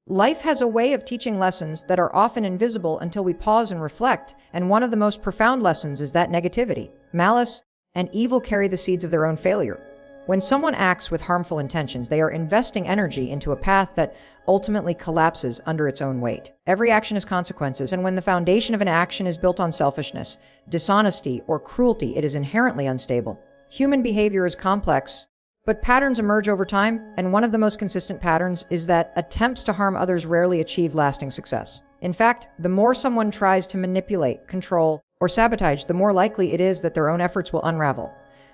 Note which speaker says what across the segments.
Speaker 1: Life has a way of teaching lessons that are often invisible until we pause and reflect, and one of the most profound lessons is that negativity, malice, and evil carry the seeds of their own failure. When someone acts with harmful intentions, they are investing energy into a path that ultimately collapses under its own weight. Every action has consequences, and when the foundation of an action is built on selfishness, dishonesty, or cruelty, it is inherently unstable. Human behavior is complex, but patterns emerge over time, and one of the most consistent patterns is that attempts to harm others rarely achieve lasting success. In fact, the more someone tries to manipulate, control, or sabotage, the more likely it is that their own efforts will unravel.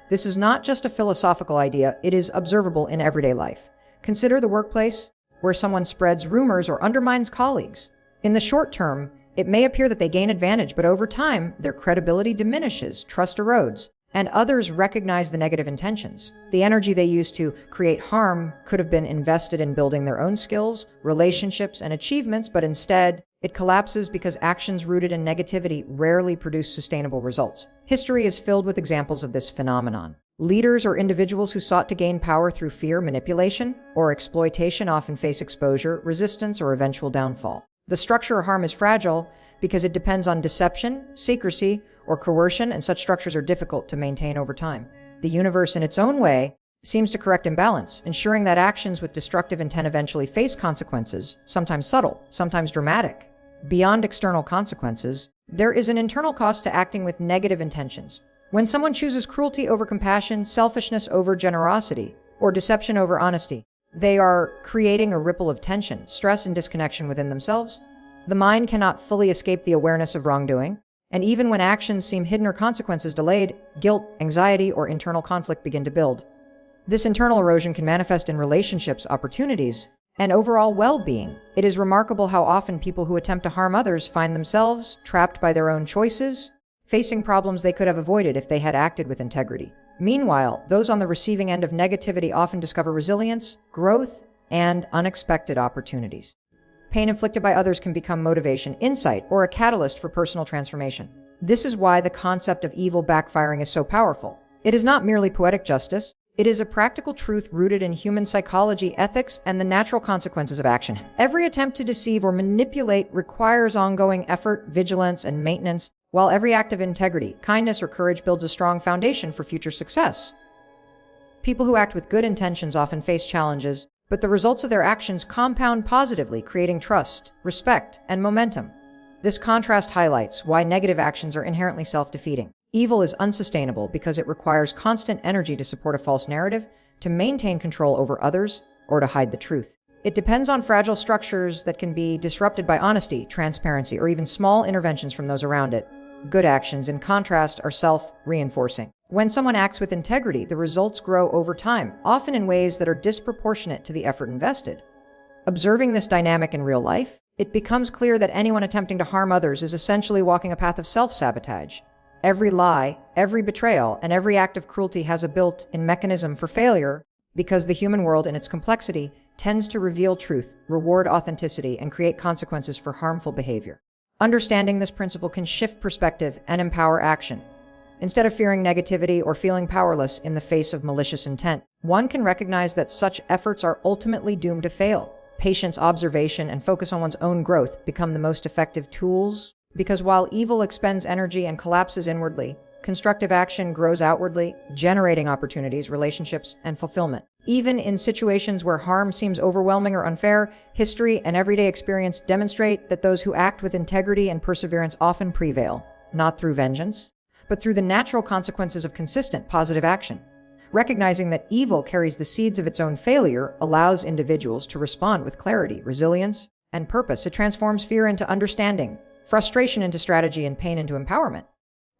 Speaker 1: This is not just a philosophical idea, it is observable in everyday life. Consider the workplace, where someone spreads rumors or undermines colleagues. In the short term, it may appear that they gain advantage, but over time, their credibility diminishes, trust erodes, and others recognize the negative intentions. The energy they use to create harm could have been invested in building their own skills, relationships, and achievements, but instead, it collapses because actions rooted in negativity rarely produce sustainable results. History is filled with examples of this phenomenon. Leaders or individuals who sought to gain power through fear, manipulation, or exploitation often face exposure, resistance, or eventual downfall. The structure of harm is fragile because it depends on deception, secrecy, or coercion, and such structures are difficult to maintain over time. The universe, in its own way, seems to correct imbalance, ensuring that actions with destructive intent eventually face consequences, sometimes subtle, sometimes dramatic. Beyond external consequences, there is an internal cost to acting with negative intentions. When someone chooses cruelty over compassion, selfishness over generosity, or deception over honesty, they are creating a ripple of tension, stress, and disconnection within themselves. The mind cannot fully escape the awareness of wrongdoing, and even when actions seem hidden or consequences delayed, guilt, anxiety, or internal conflict begin to build. This internal erosion can manifest in relationships, opportunities, and overall well-being. It is remarkable how often people who attempt to harm others find themselves trapped by their own choices, facing problems they could have avoided if they had acted with integrity. Meanwhile, those on the receiving end of negativity often discover resilience, growth, and unexpected opportunities. Pain inflicted by others can become motivation, insight, or a catalyst for personal transformation. This is why the concept of evil backfiring is so powerful. It is not merely poetic justice. It is a practical truth rooted in human psychology, ethics, and the natural consequences of action. Every attempt to deceive or manipulate requires ongoing effort, vigilance, and maintenance, while every act of integrity, kindness, or courage builds a strong foundation for future success. People who act with good intentions often face challenges, but the results of their actions compound positively, creating trust, respect, and momentum. This contrast highlights why negative actions are inherently self-defeating. Evil is unsustainable because it requires constant energy to support a false narrative, to maintain control over others, or to hide the truth. It depends on fragile structures that can be disrupted by honesty, transparency, or even small interventions from those around it. Good actions, in contrast, are self-reinforcing. When someone acts with integrity, the results grow over time, often in ways that are disproportionate to the effort invested. Observing this dynamic in real life, it becomes clear that anyone attempting to harm others is essentially walking a path of self-sabotage. Every lie, every betrayal, and every act of cruelty has a built-in mechanism for failure because the human world, in its complexity, tends to reveal truth, reward authenticity, and create consequences for harmful behavior. Understanding this principle can shift perspective and empower action. Instead of fearing negativity or feeling powerless in the face of malicious intent, one can recognize that such efforts are ultimately doomed to fail. Patience, observation, and focus on one's own growth become the most effective tools, because while evil expends energy and collapses inwardly, constructive action grows outwardly, generating opportunities, relationships, and fulfillment. Even in situations where harm seems overwhelming or unfair, history and everyday experience demonstrate that those who act with integrity and perseverance often prevail, not through vengeance, but through the natural consequences of consistent positive action. Recognizing that evil carries the seeds of its own failure allows individuals to respond with clarity, resilience, and purpose. It transforms fear into understanding, frustration into strategy, and pain into empowerment.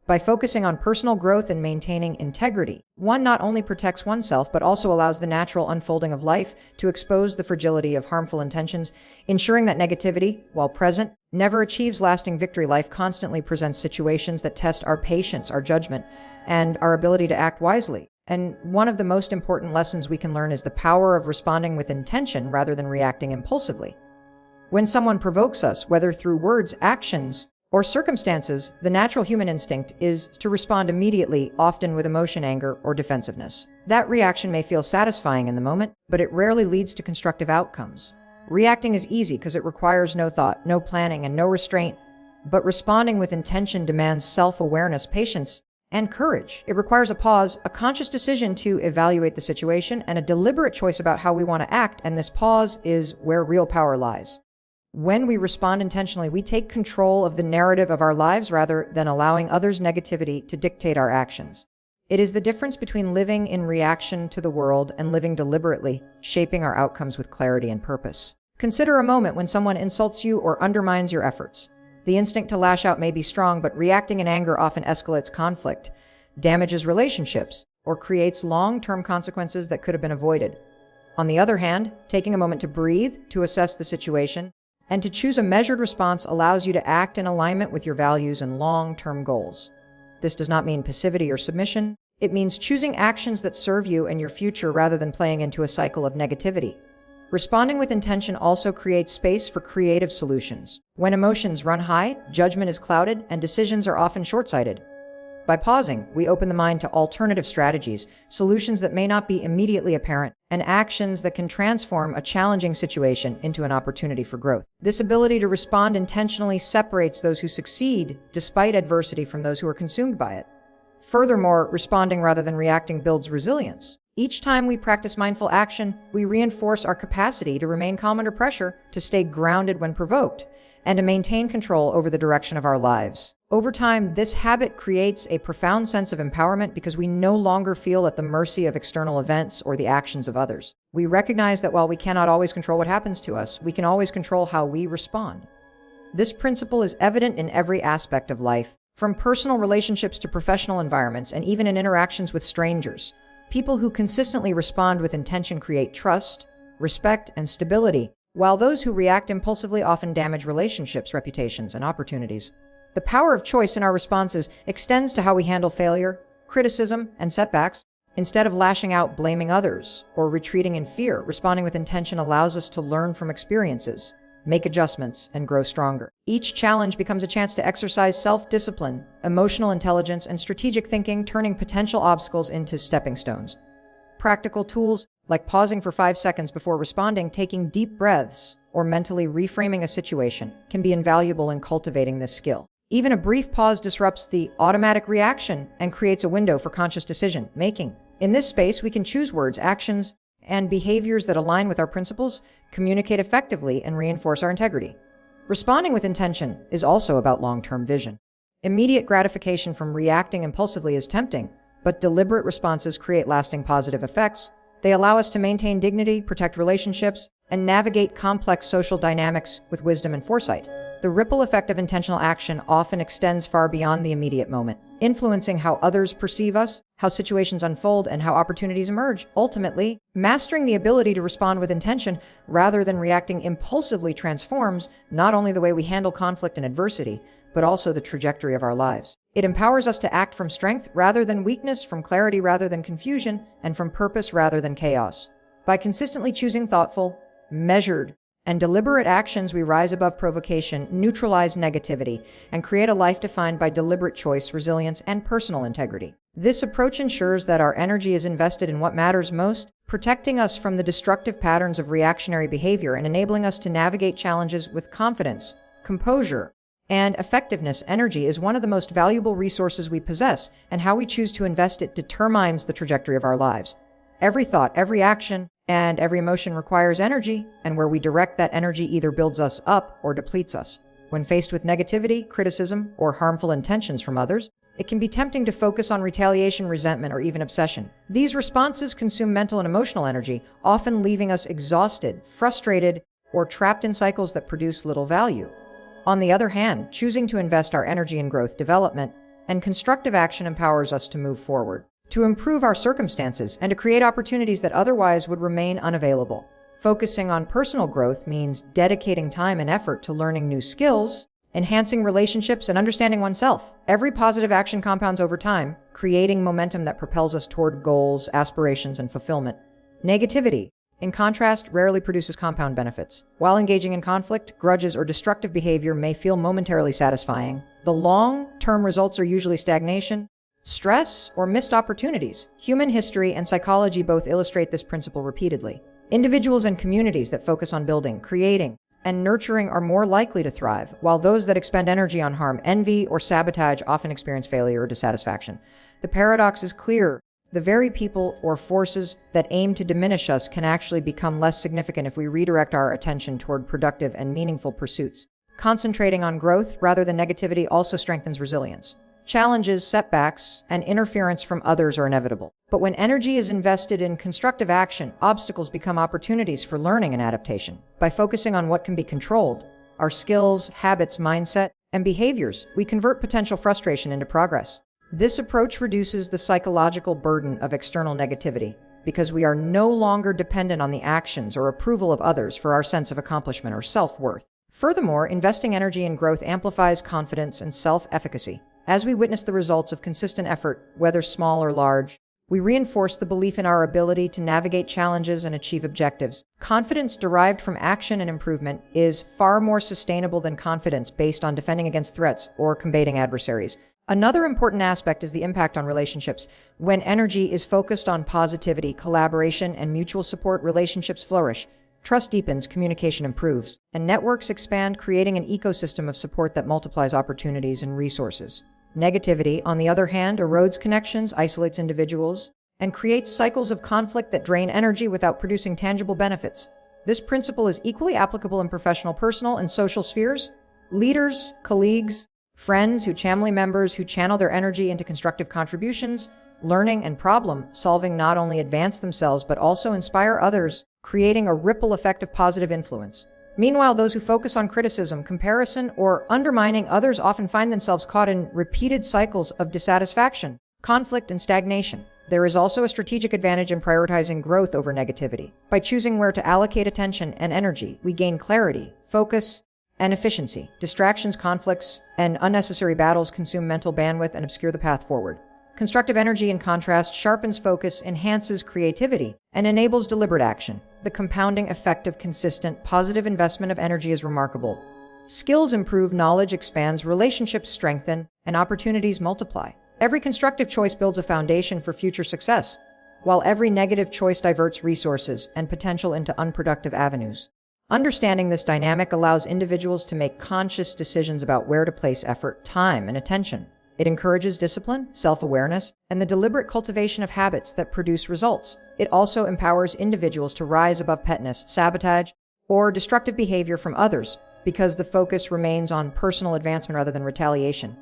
Speaker 1: By focusing on personal growth and maintaining integrity, one not only protects oneself, but also allows the natural unfolding of life to expose the fragility of harmful intentions, ensuring that negativity, while present, never achieves lasting victory. Life constantly presents situations that test our patience, our judgment, and our ability to act wisely. And one of the most important lessons we can learn is the power of responding with intention rather than reacting impulsively. When someone provokes us, whether through words, actions, or circumstances, the natural human instinct is to respond immediately, often with emotion, anger, or defensiveness. That reaction may feel satisfying in the moment, but it rarely leads to constructive outcomes. Reacting is easy because it requires no thought, no planning, and no restraint. But responding with intention demands self-awareness, patience, and courage. It requires a pause, a conscious decision to evaluate the situation, and a deliberate choice about how we want to act, and this pause is where real power lies. When we respond intentionally, we take control of the narrative of our lives rather than allowing others' negativity to dictate our actions. It is the difference between living in reaction to the world and living deliberately, shaping our outcomes with clarity and purpose. Consider a moment when someone insults you or undermines your efforts. The instinct to lash out may be strong, but reacting in anger often escalates conflict, damages relationships, or creates long-term consequences that could have been avoided. On the other hand, taking a moment to breathe, to assess the situation, and to choose a measured response allows you to act in alignment with your values and long-term goals. This does not mean passivity or submission. It means choosing actions that serve you and your future rather than playing into a cycle of negativity. Responding with intention also creates space for creative solutions. When emotions run high, judgment is clouded, and decisions are often short-sighted. By pausing, we open the mind to alternative strategies, solutions that may not be immediately apparent, and actions that can transform a challenging situation into an opportunity for growth. This ability to respond intentionally separates those who succeed despite adversity from those who are consumed by it. Furthermore, responding rather than reacting builds resilience. Each time we practice mindful action, we reinforce our capacity to remain calm under pressure, to stay grounded when provoked, and to maintain control over the direction of our lives. Over time, this habit creates a profound sense of empowerment because we no longer feel at the mercy of external events or the actions of others. We recognize that while we cannot always control what happens to us, we can always control how we respond. This principle is evident in every aspect of life, from personal relationships to professional environments, and even in interactions with strangers. People who consistently respond with intention create trust, respect, and stability, while those who react impulsively often damage relationships, reputations, and opportunities. The power of choice in our responses extends to how we handle failure, criticism, and setbacks. Instead of lashing out, blaming others, or retreating in fear, responding with intention allows us to learn from experiences, make adjustments, and grow stronger. Each challenge becomes a chance to exercise self-discipline, emotional intelligence, and strategic thinking, turning potential obstacles into stepping stones. Practical tools like pausing for 5 seconds before responding, taking deep breaths, or mentally reframing a situation can be invaluable in cultivating this skill. Even a brief pause disrupts the automatic reaction and creates a window for conscious decision making. In this space, we can choose words, actions, and behaviors that align with our principles, communicate effectively, and reinforce our integrity. Responding with intention is also about long-term vision. Immediate gratification from reacting impulsively is tempting, but deliberate responses create lasting positive effects. They allow us to maintain dignity, protect relationships, and navigate complex social dynamics with wisdom and foresight. The ripple effect of intentional action often extends far beyond the immediate moment, influencing how others perceive us, how situations unfold, and how opportunities emerge. Ultimately, mastering the ability to respond with intention rather than reacting impulsively transforms not only the way we handle conflict and adversity, but also the trajectory of our lives. It empowers us to act from strength rather than weakness, from clarity rather than confusion, and from purpose rather than chaos. By consistently choosing thoughtful, measured, and deliberate actions, we rise above provocation, neutralize negativity, and create a life defined by deliberate choice, resilience, and personal integrity. This approach ensures that our energy is invested in what matters most, protecting us from the destructive patterns of reactionary behavior and enabling us to navigate challenges with confidence, composure, and effectiveness. Energy is one of the most valuable resources we possess, and how we choose to invest it determines the trajectory of our lives. Every thought, every action, and every emotion requires energy, and where we direct that energy either builds us up or depletes us. When faced with negativity, criticism, or harmful intentions from others, it can be tempting to focus on retaliation, resentment, or even obsession. These responses consume mental and emotional energy, often leaving us exhausted, frustrated, or trapped in cycles that produce little value. On the other hand, choosing to invest our energy in growth, development, and constructive action empowers us to move forward, to improve our circumstances, and to create opportunities that otherwise would remain unavailable. Focusing on personal growth means dedicating time and effort to learning new skills, enhancing relationships, and understanding oneself. Every positive action compounds over time, creating momentum that propels us toward goals, aspirations, and fulfillment. Negativity, in contrast, rarely produces compound benefits. While engaging in conflict, grudges, or destructive behavior may feel momentarily satisfying, the long-term results are usually stagnation, stress, or missed opportunities. Human history and psychology both illustrate this principle repeatedly. Individuals and communities that focus on building, creating, and nurturing are more likely to thrive, while those that expend energy on harm, envy, or sabotage often experience failure or dissatisfaction. The paradox is clear. The very people or forces that aim to diminish us can actually become less significant if we redirect our attention toward productive and meaningful pursuits. Concentrating on growth rather than negativity also strengthens resilience. Challenges, setbacks, and interference from others are inevitable. But when energy is invested in constructive action, obstacles become opportunities for learning and adaptation. By focusing on what can be controlled, our skills, habits, mindset, and behaviors, we convert potential frustration into progress. This approach reduces the psychological burden of external negativity because we are no longer dependent on the actions or approval of others for our sense of accomplishment or self-worth. Furthermore, investing energy in growth amplifies confidence and self-efficacy. As we witness the results of consistent effort, whether small or large, we reinforce the belief in our ability to navigate challenges and achieve objectives. Confidence derived from action and improvement is far more sustainable than confidence based on defending against threats or combating adversaries. Another important aspect is the impact on relationships. When energy is focused on positivity, collaboration, and mutual support, relationships flourish. Trust deepens, communication improves, and networks expand, creating an ecosystem of support that multiplies opportunities and resources. Negativity, on the other hand, erodes connections, isolates individuals, and creates cycles of conflict that drain energy without producing tangible benefits. This principle is equally applicable in professional, personal, and social spheres. Leaders, colleagues, friends, family members who channel their energy into constructive contributions, learning, and problem-solving not only advance themselves but also inspire others, creating a ripple effect of positive influence. Meanwhile, those who focus on criticism, comparison, or undermining others often find themselves caught in repeated cycles of dissatisfaction, conflict, and stagnation. There is also a strategic advantage in prioritizing growth over negativity. By choosing where to allocate attention and energy, we gain clarity, focus, and efficiency. Distractions, conflicts, and unnecessary battles consume mental bandwidth and obscure the path forward. Constructive energy, in contrast, sharpens focus, enhances creativity, and enables deliberate action. The compounding effect of consistent, positive investment of energy is remarkable. Skills improve, knowledge expands, relationships strengthen, and opportunities multiply. Every constructive choice builds a foundation for future success, while every negative choice diverts resources and potential into unproductive avenues. Understanding this dynamic allows individuals to make conscious decisions about where to place effort, time, and attention. It encourages discipline, self-awareness, and the deliberate cultivation of habits that produce results. It also empowers individuals to rise above pettiness, sabotage, or destructive behavior from others, because the focus remains on personal advancement rather than retaliation.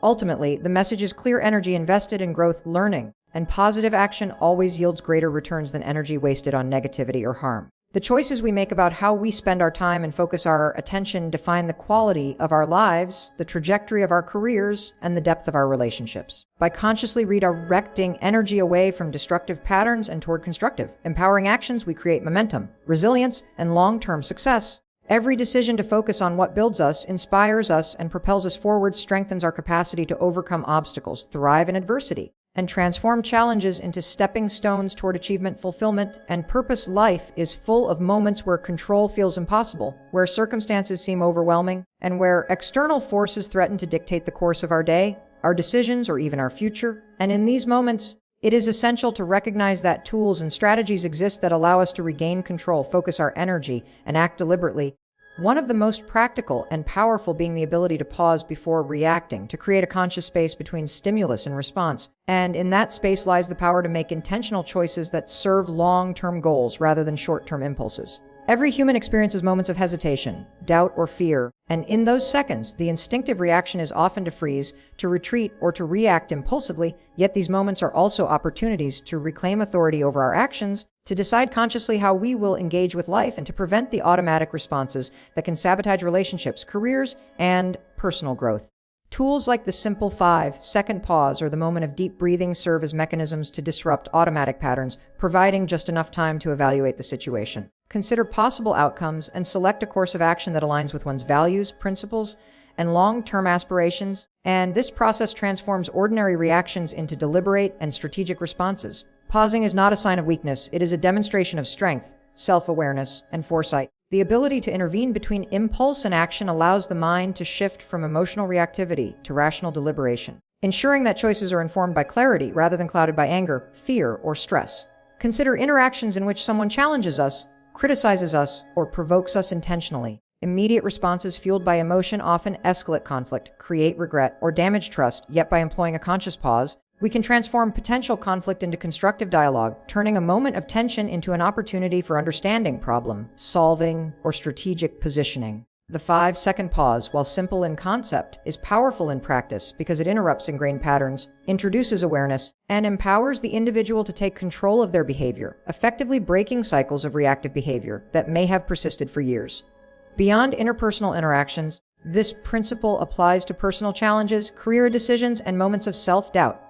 Speaker 1: Ultimately, the message is clear: energy invested in growth, learning, and positive action always yields greater returns than energy wasted on negativity or harm. The choices we make about how we spend our time and focus our attention define the quality of our lives, the trajectory of our careers, and the depth of our relationships. By consciously redirecting energy away from destructive patterns and toward constructive, empowering actions, we create momentum, resilience, and long-term success. Every decision to focus on what builds us, inspires us, and propels us forward strengthens our capacity to overcome obstacles, thrive in adversity, and transform challenges into stepping stones toward achievement, fulfillment, and purpose. Life is full of moments where control feels impossible, where circumstances seem overwhelming, and where external forces threaten to dictate the course of our day, our decisions, or even our future. And in these moments, it is essential to recognize that tools and strategies exist that allow us to regain control, focus our energy, and act deliberately. One of the most practical and powerful being the ability to pause before reacting, to create a conscious space between stimulus and response. And in that space lies the power to make intentional choices that serve long-term goals rather than short-term impulses. Every human experiences moments of hesitation, doubt, or fear, and in those seconds, the instinctive reaction is often to freeze, to retreat, or to react impulsively. Yet these moments are also opportunities to reclaim authority over our actions, to decide consciously how we will engage with life, and to prevent the automatic responses that can sabotage relationships, careers, and personal growth. Tools like the simple 5-second pause or the moment of deep breathing serve as mechanisms to disrupt automatic patterns, providing just enough time to evaluate the situation, consider possible outcomes, and select a course of action that aligns with one's values, principles, and long-term aspirations. And this process transforms ordinary reactions into deliberate and strategic responses. Pausing is not a sign of weakness. It is a demonstration of strength, self-awareness, and foresight. The ability to intervene between impulse and action allows the mind to shift from emotional reactivity to rational deliberation, ensuring that choices are informed by clarity rather than clouded by anger, fear, or stress. Consider interactions in which someone challenges us, criticizes us, or provokes us intentionally. Immediate responses fueled by emotion often escalate conflict, create regret, or damage trust, yet by employing a conscious pause, we can transform potential conflict into constructive dialogue, turning a moment of tension into an opportunity for understanding, problem solving, or strategic positioning. The 5-second pause, while simple in concept, is powerful in practice because it interrupts ingrained patterns, introduces awareness, and empowers the individual to take control of their behavior, effectively breaking cycles of reactive behavior that may have persisted for years. Beyond interpersonal interactions, this principle applies to personal challenges, career decisions, and moments of self-doubt.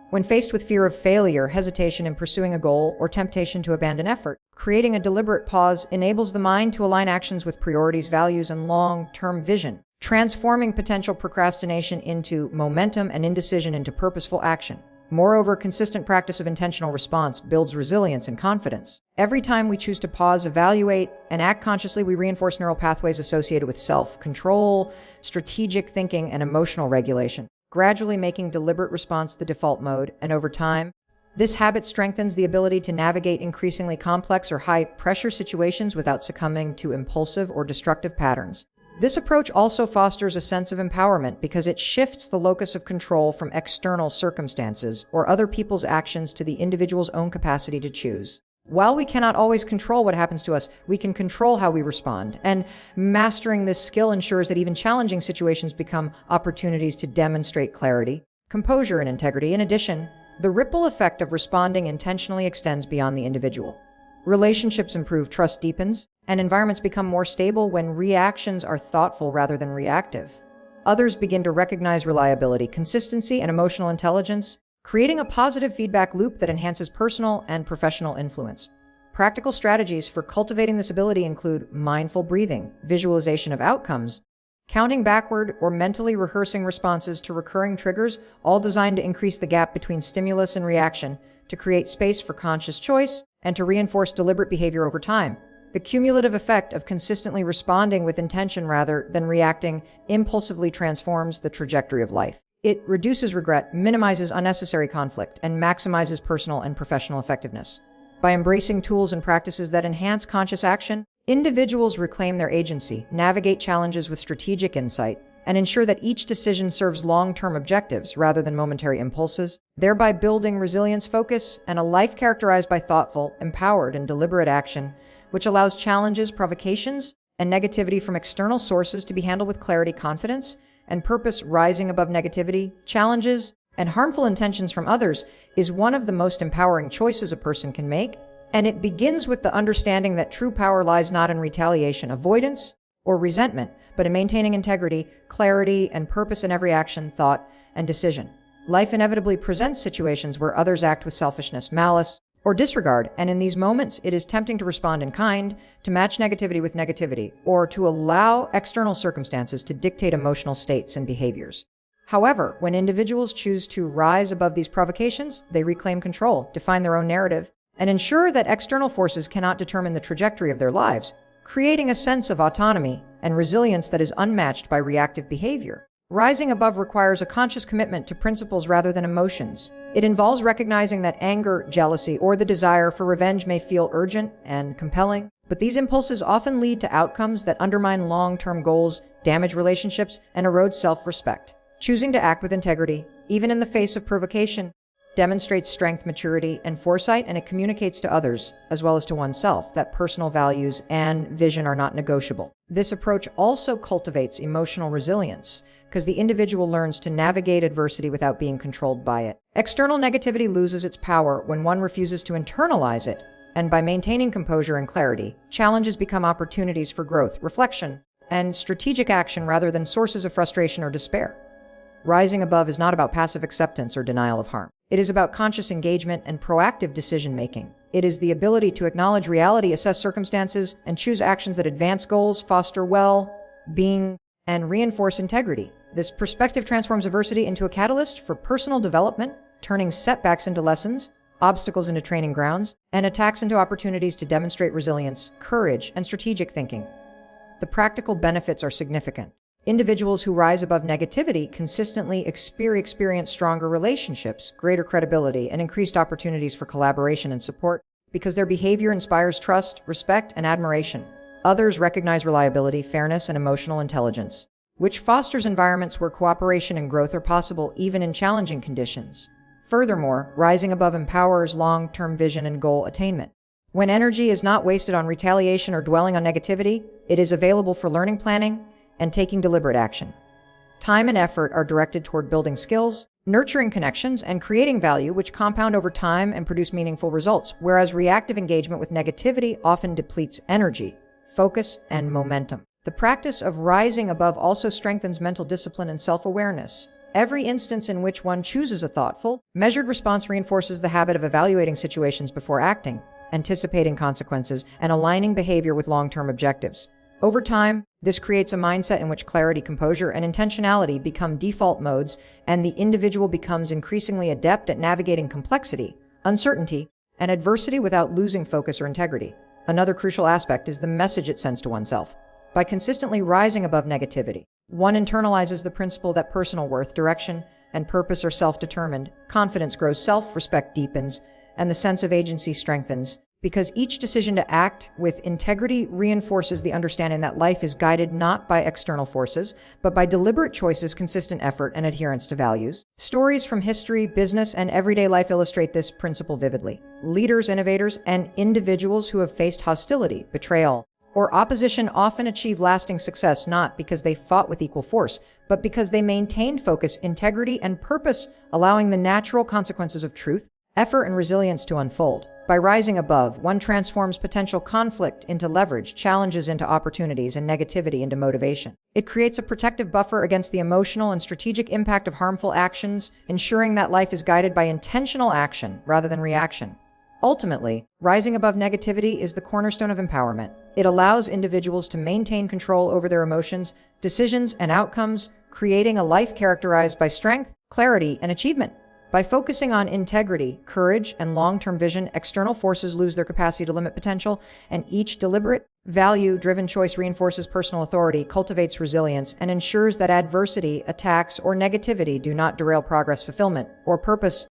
Speaker 1: When faced with fear of failure, hesitation in pursuing a goal, or temptation to abandon effort, creating a deliberate pause enables the mind to align actions with priorities, values, and long-term vision, transforming potential procrastination into momentum and indecision into purposeful action. Moreover, consistent practice of intentional response builds resilience and confidence. Every time we choose to pause, evaluate, and act consciously, we reinforce neural pathways associated with self-control, strategic thinking, and emotional regulation, gradually making deliberate response the default mode, and over time, this habit strengthens the ability to navigate increasingly complex or high-pressure situations without succumbing to impulsive or destructive patterns. This approach also fosters a sense of empowerment because it shifts the locus of control from external circumstances or other people's actions to the individual's own capacity to choose. While we cannot always control what happens to us, we can control how we respond, and mastering this skill ensures that even challenging situations become opportunities to demonstrate clarity, composure, and integrity. In addition, the ripple effect of responding intentionally extends beyond the individual. Relationships improve, trust deepens, and environments become more stable when reactions are thoughtful rather than reactive. Others begin to recognize reliability, consistency, and emotional intelligence, creating a positive feedback loop that enhances personal and professional influence. Practical strategies for cultivating this ability include mindful breathing, visualization of outcomes, counting backward, or mentally rehearsing responses to recurring triggers, all designed to increase the gap between stimulus and reaction, to create space for conscious choice, and to reinforce deliberate behavior over time. The cumulative effect of consistently responding with intention rather than reacting impulsively transforms the trajectory of life. It reduces regret, minimizes unnecessary conflict, and maximizes personal and professional effectiveness. By embracing tools and practices that enhance conscious action, individuals reclaim their agency, navigate challenges with strategic insight, and ensure that each decision serves long-term objectives rather than momentary impulses, thereby building resilience, focus, and a life characterized by thoughtful, empowered, and deliberate action, which allows challenges, provocations, and negativity from external sources to be handled with clarity, confidence, and purpose. Rising above negativity, challenges, and harmful intentions from others is one of the most empowering choices a person can make, and it begins with the understanding that true power lies not in retaliation, avoidance, or resentment, but in maintaining integrity, clarity, and purpose in every action, thought, and decision. Life inevitably presents situations where others act with selfishness, malice, or disregard, and in these moments, it is tempting to respond in kind, to match negativity with negativity, or to allow external circumstances to dictate emotional states and behaviors. However, when individuals choose to rise above these provocations, they reclaim control, define their own narrative, and ensure that external forces cannot determine the trajectory of their lives, creating a sense of autonomy and resilience that is unmatched by reactive behavior. Rising above requires a conscious commitment to principles rather than emotions. It involves recognizing that anger, jealousy, or the desire for revenge may feel urgent and compelling, but these impulses often lead to outcomes that undermine long-term goals, damage relationships, and erode self-respect. Choosing to act with integrity, even in the face of provocation, demonstrates strength, maturity, and foresight, and it communicates to others, as well as to oneself, that personal values and vision are not negotiable. This approach also cultivates emotional resilience, because the individual learns to navigate adversity without being controlled by it. External negativity loses its power when one refuses to internalize it, and by maintaining composure and clarity, challenges become opportunities for growth, reflection, and strategic action rather than sources of frustration or despair. Rising above is not about passive acceptance or denial of harm. It is about conscious engagement and proactive decision-making. It is the ability to acknowledge reality, assess circumstances, and choose actions that advance goals, foster well-being, and reinforce integrity. This perspective transforms adversity into a catalyst for personal development, turning setbacks into lessons, obstacles into training grounds, and attacks into opportunities to demonstrate resilience, courage, and strategic thinking. The practical benefits are significant. Individuals who rise above negativity consistently experience stronger relationships, greater credibility, and increased opportunities for collaboration and support. because their behavior inspires trust, respect, and admiration. Others recognize reliability, fairness, and emotional intelligence, which fosters environments where cooperation and growth are possible even in challenging conditions. Furthermore, rising above empowers long-term vision and goal attainment. When energy is not wasted on retaliation or dwelling on negativity, it is available for learning, planning, and taking deliberate action. Time and effort are directed toward building skills, nurturing connections, and creating value, which compound over time and produce meaningful results, whereas reactive engagement with negativity often depletes energy, focus, and momentum. The practice of rising above also strengthens mental discipline and self-awareness. Every instance in which one chooses a thoughtful, measured response reinforces the habit of evaluating situations before acting, anticipating consequences, and aligning behavior with long-term objectives. Over time, this creates a mindset in which clarity, composure, and intentionality become default modes, and the individual becomes increasingly adept at navigating complexity, uncertainty, and adversity without losing focus or integrity. Another crucial aspect is the message it sends to oneself. By consistently rising above negativity, one internalizes the principle that personal worth, direction, and purpose are self-determined. Confidence grows, self-respect deepens, and the sense of agency strengthens, because each decision to act with integrity reinforces the understanding that life is guided not by external forces, but by deliberate choices, consistent effort, and adherence to values. Stories from history, business, and everyday life illustrate this principle vividly. Leaders, innovators, and individuals who have faced hostility, betrayal, or opposition often achieve lasting success not because they fought with equal force, but because they maintained focus, integrity, and purpose, allowing the natural consequences of truth, effort, and resilience to unfold. By rising above, one transforms potential conflict into leverage, challenges into opportunities, and negativity into motivation. It creates a protective buffer against the emotional and strategic impact of harmful actions, ensuring that life is guided by intentional action rather than reaction. Ultimately, rising above negativity is the cornerstone of empowerment. It allows individuals to maintain control over their emotions, decisions, and outcomes, creating a life characterized by strength, clarity, and achievement. By focusing on integrity, courage, and long-term vision, external forces lose their capacity to limit potential, and each deliberate, value-driven choice reinforces personal authority, cultivates resilience, and ensures that adversity, attacks, or negativity do not derail progress, fulfillment, or purpose.